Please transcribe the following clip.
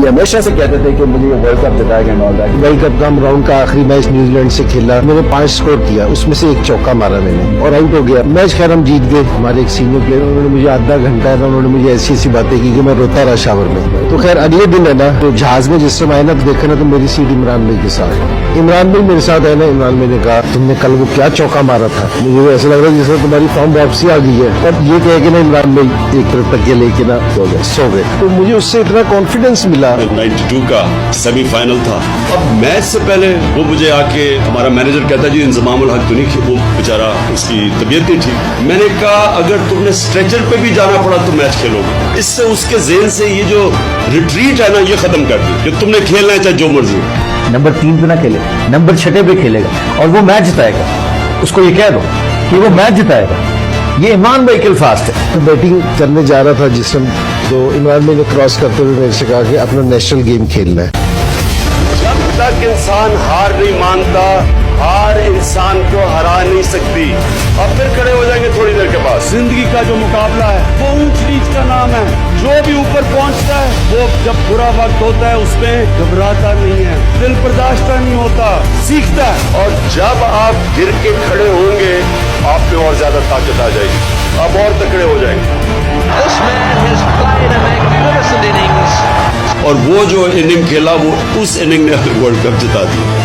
ये हमेशा से कहते थे कि मुझे वर्ल्ड कप जिताएगा and all that. World cup का राउंड का आखिरी मैच न्यूजीलैंड से खेला, मैंने 5 स्कोर किया, उसमें से 1 चौका मारा मैंने और आउट हो गया। मैच खैर हम जीत गए। हमारे एक सीनियर प्लेयर उन्होंने मुझे आधा घंटा ना उन्होंने मुझे ऐसी ऐसी बातें की कि मैं रोता रहा शावर में। तो खैर अगले दिन है ना, तो जहाज में जिस समय आया ना तो देखा ना तो मेरी सीट इमरान भाई के साथ। इमरान भाई मेरे साथ है ना, इमरान भाई ने कहा तुमने कल वो क्या चौका मारा था, मुझे ऐसा लग रहा है जैसे तुम्हारी फॉर्म वापसी आ गई है। और ये कह के ना इमरान भाई एक तरफ तक लेके ना सो गए। तो मुझे उससे इतना कॉन्फिडेंस मिला। 92 का सेमीफाइनल था। अब मैच से पहले वो मुझे आके हमारा मैनेजर कहता जी इंजमामुल हक तो नहीं, वो बेचारा उसकी तबीयत नहीं ठीक। मैंने कहा अगर तुमने स्ट्रेचर पे भी जाना पड़ा तो मैच खेलोगे। इससे उसके ज़हन से ये जो रिट्रीट है ना ये खत्म कर दी कि तुमने खेलना है चाहे जो मर्जी। नंबर 3 पे ना खेले, नंबर 6 पे खेलेगा और वो मैच जिताएगा। उसको ये कह दो कि वो मैच जिताएगा। ये इमरान भाई किलफास्ट है। तो बैटिंग करने जा रहा था जिस समय, तो इमरान भाई ने क्रॉस करते हुए मेरे से कहा कि अपना नेशनल गेम खेलना है। जब तक इंसान हार नहीं मानता, हार इंसान को हरा नहीं सकती। अब फिर खड़े हो जाएंगे थोड़ी देर के बाद। जिंदगी का जो मुकाबला है वो ऊंच नीच का नाम है। जो भी ऊपर पहुंचता है वो जब बुरा वक्त होता है उसमें घबराता नहीं है, दिल बर्दाश्त नहीं होता, सीखता है। और जब आप गिर के खड़े होंगे आप में और ज्यादा ताकत आ जाएगी, आप और तकड़े हो जाएंगे। This man has played a magnificent innings. और वो जो इनिंग खेला वो उस इनिंग ने वर्ल्ड कप जिता दी।